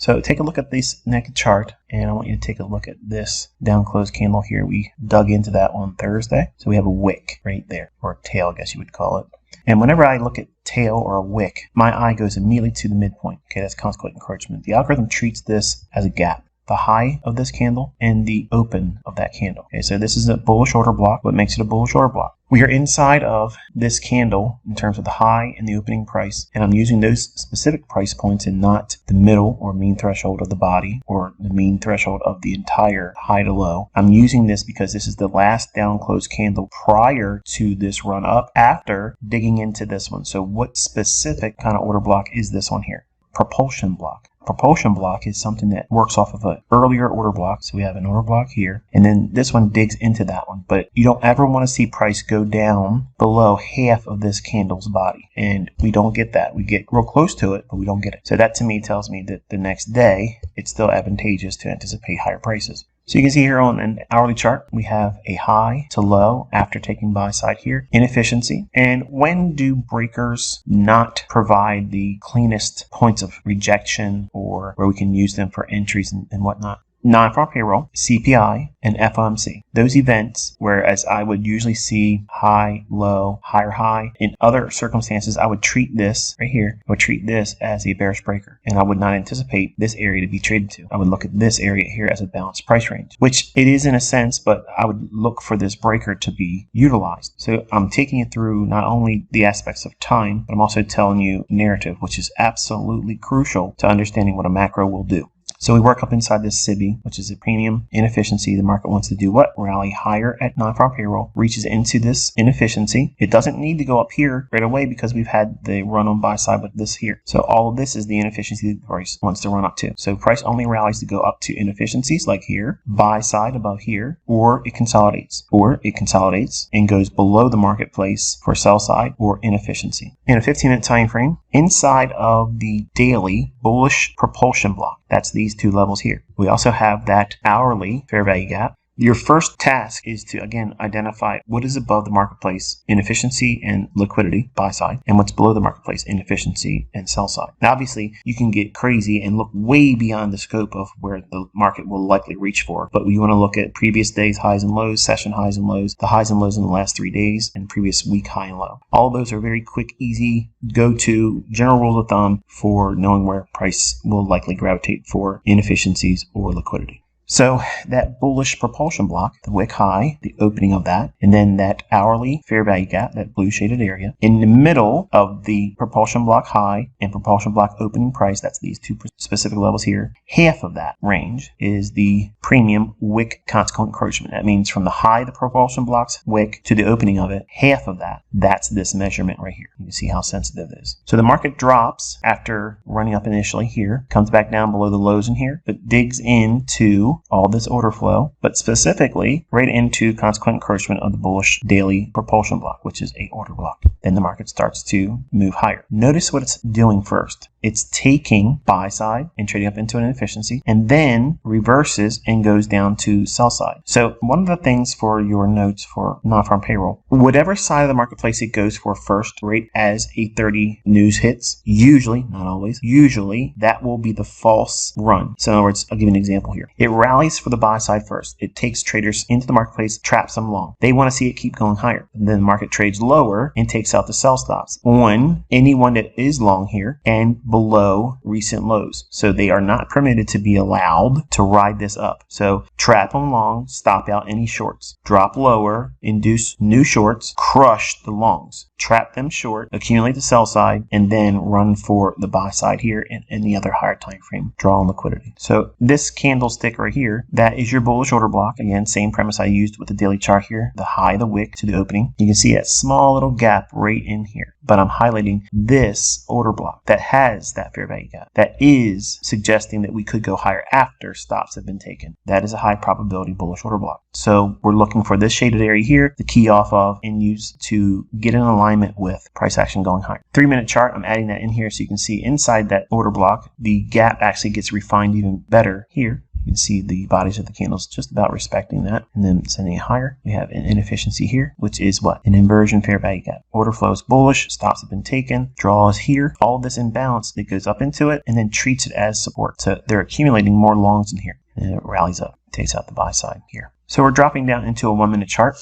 So take a look at this naked chart, and I want you to take a look at this down close candle here. We dug into that on Thursday. So we have a wick right there, or a tail, I guess you would call it. And whenever I look at tail or a wick, my eye goes immediately to the midpoint. Okay, that's consequent encroachment. The algorithm treats this as a gap. The high of this candle and the open of that candle. Okay, so this is a bullish order block. What makes it a bullish order block? We are inside of this candle in terms of the high and the opening price, and I'm using those specific price points and not the middle or mean threshold of the body or the mean threshold of the entire high to low. I'm using this because this is the last down close candle prior to this run up after digging into this one. So what specific kind of order block is this one here? Propulsion block. Propulsion block is something that works off of an earlier order block. So we have an order block here, and then this one digs into that one. But you don't ever want to see price go down below half of this candle's body. And we don't get that. We get real close to it, but we don't get it. So that to me tells me that the next day, it's still advantageous to anticipate higher prices. So you can see here on an hourly chart, we have a high to low after taking buy side here, inefficiency. And when do breakers not provide the cleanest points of rejection or where we can use them for entries and whatnot? Non-farm payroll, CPI, and FOMC. Those events, whereas I would usually see high, low, higher high, in other circumstances, I would treat this right here, I would treat this as a bearish breaker. And I would not anticipate this area to be traded to. I would look at this area here as a balanced price range, which it is in a sense, but I would look for this breaker to be utilized. So I'm taking you through not only the aspects of time, but I'm also telling you narrative, which is absolutely crucial to understanding what a macro will do. So we work up inside this SIBI, which is a premium inefficiency. The market wants to do what? Rally higher at non-farm payroll, reaches into this inefficiency. It doesn't need to go up here right away because we've had the run on buy side with this here. So all of this is the inefficiency the price wants to run up to. So price only rallies to go up to inefficiencies like here, buy side above here, or it consolidates. Or it consolidates and goes below the marketplace for sell side or inefficiency. In a 15-minute time frame, inside of the daily bullish propulsion block, that's these two levels here. We also have that hourly fair value gap. Your first task is to, again, identify what is above the marketplace, inefficiency and liquidity, buy side, and what's below the marketplace, inefficiency and sell side. Now, obviously, you can get crazy and look way beyond the scope of where the market will likely reach for, but you want to look at previous days highs and lows, session highs and lows, the highs and lows in the last 3 days, and previous week high and low. All of those are very quick, easy, go-to general rules of thumb for knowing where price will likely gravitate for inefficiencies or liquidity. So that bullish propulsion block, the wick high, the opening of that, and then that hourly fair value gap, that blue shaded area, in the middle of the propulsion block high and propulsion block opening price, that's these two specific levels here, half of that range is the premium wick consequent encroachment. That means from the high of the propulsion block's wick to the opening of it, half of that, that's this measurement right here. You can see how sensitive it is. So the market drops after running up initially here, comes back down below the lows in here, but digs into all this order flow, but specifically right into consequent encroachment of the bullish daily propulsion block, which is a order block. Then the market starts to move higher. Notice what it's doing first. It's taking buy side and trading up into an inefficiency, and then reverses and goes down to sell side. So one of the things for your notes for non-farm payroll, whatever side of the marketplace it goes for first, right as 8:30 news hits, usually, not always, usually that will be the false run. So in other words, I'll give you an example here. It rallies for the buy side first. It takes traders into the marketplace, traps them long. They want to see it keep going higher. And then the market trades lower and takes out the sell stops on anyone that is long here and below recent lows. So they are not permitted to be allowed to ride this up. So trap them long, stop out any shorts, drop lower, induce new shorts, crush the longs, trap them short, accumulate the sell side, and then run for the buy side here and any other higher time frame, draw on liquidity. So this candlestick right here, that is your bullish order block. Again, same premise I used with the daily chart here, the high of the wick to the opening. You can see that small little gap right in here, but I'm highlighting this order block that has that fair value gap. That is suggesting that we could go higher after stops have been taken. That is a high probability bullish order block. So we're looking for this shaded area here to key off of and use to get in alignment with price action going higher. 3-minute chart, I'm adding that in here so you can see inside that order block, the gap actually gets refined even better here. You can see the bodies of the candles just about respecting that, and then sending it higher. We have an inefficiency here, which is what? An inversion fair value gap. Order flow is bullish, stops have been taken, draw is here. All of this imbalance that goes up into it and then treats it as support. So they're accumulating more longs in here, and it rallies up, takes out the buy side here. So we're dropping down into a 1 minute chart.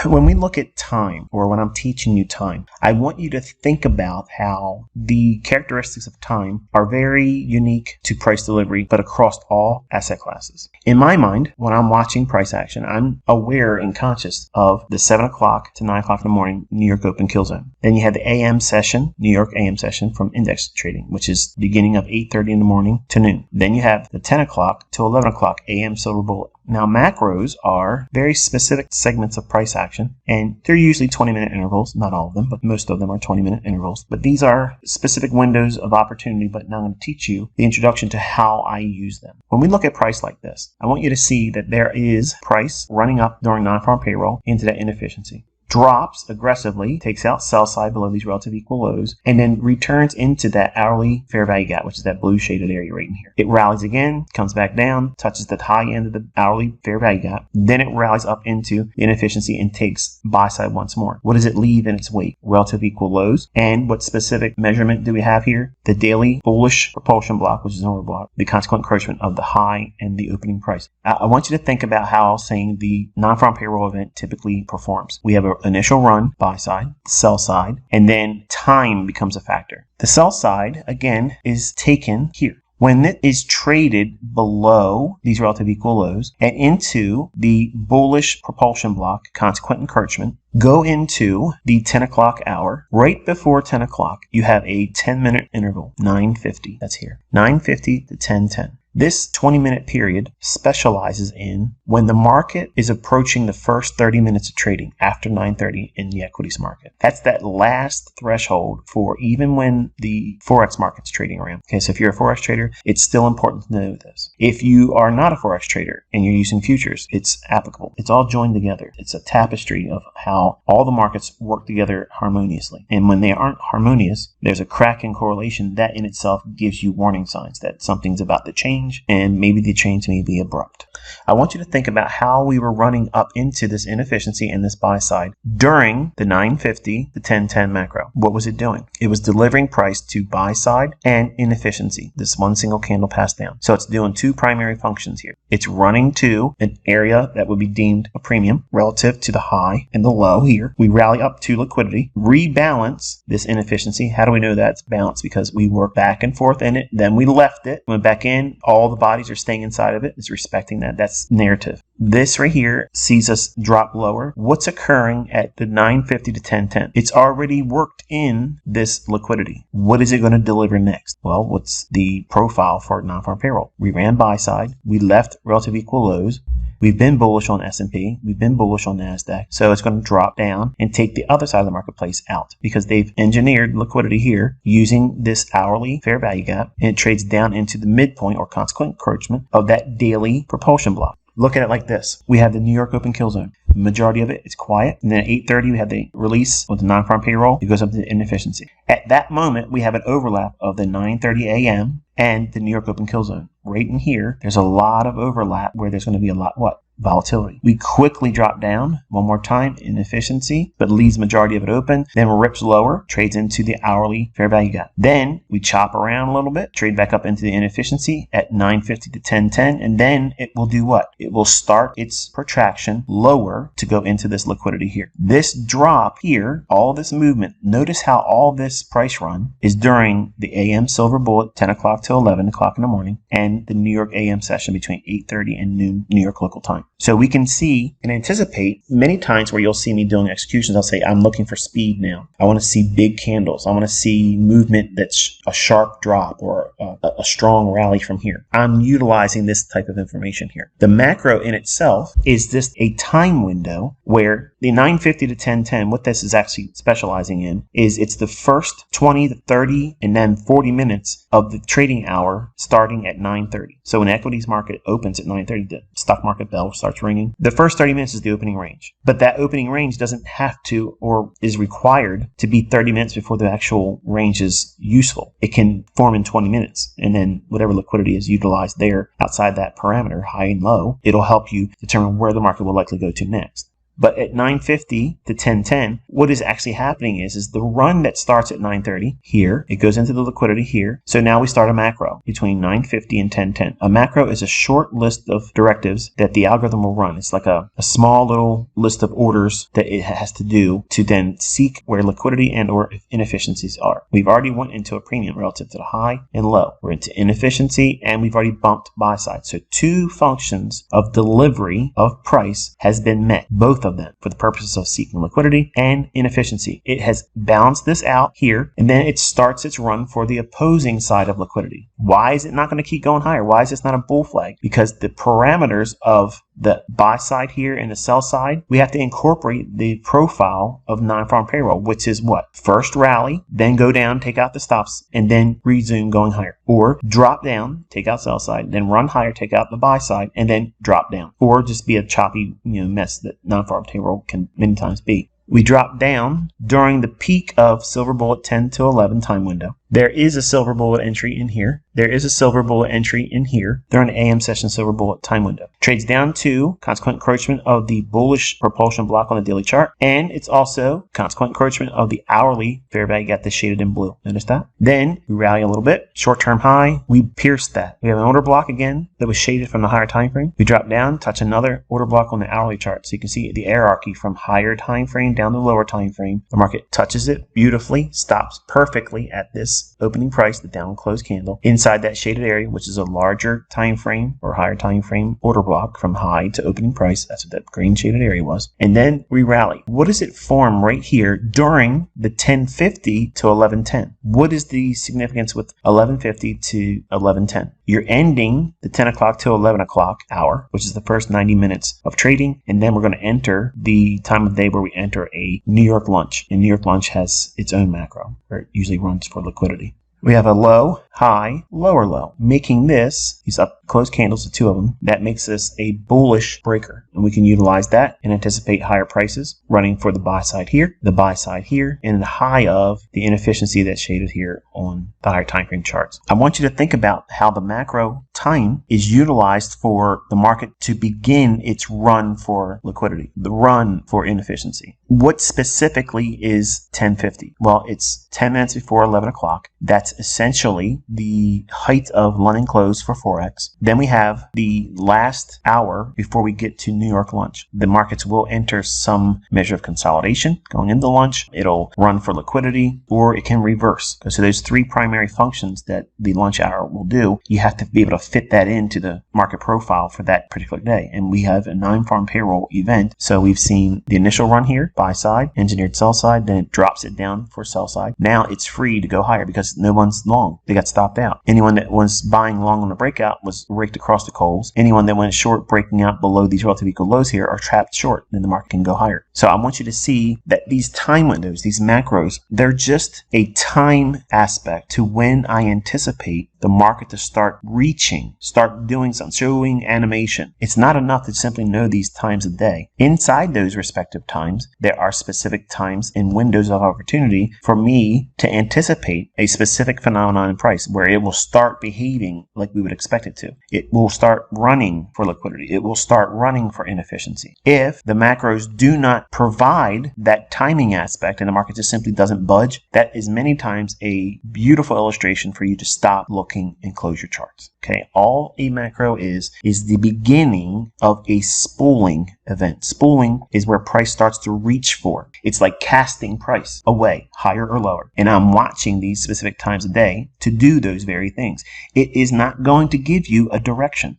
When we look at time, or when I'm teaching you time, I want you to think about how the characteristics of time are very unique to price delivery, but across all asset classes. In my mind, when I'm watching price action, I'm aware and conscious of the 7 o'clock to 9 o'clock in the morning New York open kill zone. Then you have the AM session, New York AM session from index trading, which is beginning of 8:30 in the morning to noon. Then you have the 10 o'clock to 11 o'clock AM silver bullet. Now, macros are very specific segments of price action, and they're usually 20-minute intervals. Not all of them, but most of them are 20-minute intervals. But these are specific windows of opportunity, but now I'm going to teach you the introduction to how I use them. When we look at price like this, I want you to see that there is price running up during non-farm payroll into that inefficiency. Drops aggressively, takes out sell side below these relative equal lows, and then returns into that hourly fair value gap, which is that blue shaded area right in here. It rallies again, comes back down, touches the high end of the hourly fair value gap, then it rallies up into the inefficiency and takes buy side once more. What does it leave in its wake? Relative equal lows. And what specific measurement do we have here? The daily bullish propulsion block, which is an Orderblock, the consequent encroachment of the high and the opening price. I want you to think about how saying the non-farm payroll event typically performs. We have an initial run, buy side, sell side, and then time becomes a factor. The sell side, again, is taken here. When it is traded below these relative equal lows and into the bullish propulsion block, consequent encroachment, go into the 10 o'clock hour. Right before 10 o'clock, you have a 10-minute interval, 9:50. That's here. 9:50 to 10:10. This 20-minute period specializes in when the market is approaching the first 30 minutes of trading after 9:30 in the equities market. That's that last threshold for even when the forex market's trading around. Okay, so if you're a forex trader, it's still important to know this. If you are not a forex trader and you're using futures, it's applicable. It's all joined together. It's a tapestry of how all the markets work together harmoniously. And when they aren't harmonious, there's a crack in correlation that in itself gives you warning signs that something's about to change, and maybe the change may be abrupt. I want you to think about how we were running up into this inefficiency and this buy side during the 9:50 to 10:10 macro. What was it doing? It was delivering price to buy side and inefficiency, this one single candle pass down. So it's doing two primary functions here. It's running to an area that would be deemed a premium relative to the high and the low here. We rally up to liquidity, rebalance this inefficiency. How do we know that's balanced? Because we work back and forth in it, then we left it, went back in, all the bodies are staying inside of it. It's respecting that. That's narrative. This right here sees us drop lower. What's occurring at the 9:50 to 10:10? It's already worked in this liquidity. What is it going to deliver next? Well, what's the profile for non-farm payroll? We ran buy side. We left relative equal lows. We've been bullish on S&P. We've been bullish on NASDAQ. So it's going to drop down and take the other side of the marketplace out because they've engineered liquidity here using this hourly fair value gap, and it trades down into the midpoint or consequent encroachment of that daily propulsion block. Look at it like this. We have the New York open kill zone. The majority of it is quiet. And then at 8:30, we have the release with the non-farm payroll. It goes up to the inefficiency. At that moment, we have an overlap of the 9:30 a.m. and the New York open kill zone. Right in here, there's a lot of overlap where there's going to be a lot, volatility. We quickly drop down one more time, inefficiency, but leaves majority of it open, then rips lower, trades into the hourly fair value gap. Then we chop around a little bit, trade back up into the inefficiency at 9:50 to 10:10, and then it will do what? It will start its protraction lower to go into this liquidity here. This drop here, all this movement, notice how all this price run is during the AM silver bullet, 10 o'clock to 11 o'clock in the morning, and the New York AM session between 8:30 and noon New York local time. So we can see and anticipate many times where you'll see me doing executions. I'll say, I'm looking for speed now. I want to see big candles. I want to see movement that's a sharp drop or a strong rally from here. I'm utilizing this type of information here. The macro in itself is just a time window where the 9:50 to 10:10, what this is actually specializing in is it's the first 20 to 30 and then 40 minutes of the trading hour starting at 9:30. So when the equities market opens at 9:30, the stock market bell starts ringing. The first 30 minutes is the opening range, but that opening range doesn't have to or is required to be 30 minutes before the actual range is useful. It can form in 20 minutes, and then whatever liquidity is utilized there outside that parameter, high and low, it'll help you determine where the market will likely go to next. But at 9:50 to 10:10, what is actually happening is the run that starts at 9:30 here, it goes into the liquidity here. So now we start a macro between 9:50 and 10:10. A macro is a short list of directives that the algorithm will run. It's like a small little list of orders that it has to do to then seek where liquidity and or inefficiencies are. We've already went into a premium relative to the high and low. We're into inefficiency, and we've already bumped buy side. So two functions of delivery of price has been met, both of them, for the purposes of seeking liquidity and inefficiency. It has balanced this out here, and then it starts its run for the opposing side of liquidity. Why is it not going to keep going higher? Why is this not a bull flag? Because the parameters of the buy side here and the sell side, we have to incorporate the profile of non-farm payroll, which is what? First rally, then go down, take out the stops, and then resume going higher. Or drop down, take out sell side, then run higher, take out the buy side, and then drop down. Or just be a choppy mess that non-farm payroll can many times be. We drop down during the peak of silver bullet 10 to 11 time window. There is a silver bullet entry in here. There is a silver bullet entry in here during the AM session silver bullet time window. Trades down to consequent encroachment of the bullish propulsion block on the daily chart. And it's also consequent encroachment of the hourly fair value. Got this shaded in blue. Notice that? Then we rally a little bit. Short-term high. We pierce that. We have an order block again that was shaded from the higher time frame. We drop down, touch another order block on the hourly chart. So you can see the hierarchy from higher time frame down to lower time frame. The market touches it beautifully, stops perfectly at this opening price, the down close candle, inside that shaded area, which is a larger time frame or higher time frame order block from high to opening price. That's what that green shaded area was. And then we rally. What does it form right here during the 10:50 to 11:10? What is the significance with 11:50 to 11:10? You're ending the 10 o'clock to 11 o'clock hour, which is the first 90 minutes of trading. And then we're going to enter the time of day where we enter a New York lunch. And New York lunch has its own macro, or it usually runs for liquidity. We have a low, high, lower low, making this, these up close candles, the two of them, that makes this a bullish breaker. And we can utilize that and anticipate higher prices running for the buy side here, the buy side here, and the high of the inefficiency that's shaded here on the higher time frame charts. I want you to think about how the macro time is utilized for the market to begin its run for liquidity, the run for inefficiency. What specifically is 10:50? Well, it's 10 minutes before 11 o'clock. That's essentially the height of London close for forex. Then we have the last hour before we get to New York lunch. The markets will enter some measure of consolidation going into lunch. It'll run for liquidity, or it can reverse. So there's three primary functions that the lunch hour will do. You have to be able to fit that into the market profile for that particular day. And we have a non-farm payroll event. So we've seen the initial run here, buy side, engineered sell side, then it drops it down for sell side. Now it's free to go higher because no one's long. They got stopped out. Anyone that was buying long on the breakout was raked across the coals. Anyone that went short breaking out below these relative equal lows here are trapped short. Then the market can go higher. So I want you to see that these time windows, these macros, they're just a time aspect to when I anticipate the market to start reaching, start doing something, showing animation. It's not enough to simply know these times of day. Inside those respective times, there are specific times and windows of opportunity for me to anticipate a specific phenomenon in price where it will start behaving like we would expect it to. It will start running for liquidity. It will start running for inefficiency. If the macros do not provide that timing aspect and the market just simply doesn't budge, that is many times a beautiful illustration for you to stop looking and close your charts. Okay, all a macro is the beginning of a spooling event. Spooling is where price starts to reach for. It's like casting price away, higher or lower. And I'm watching these specific times a day to do those very things. It is not going to give you a direction.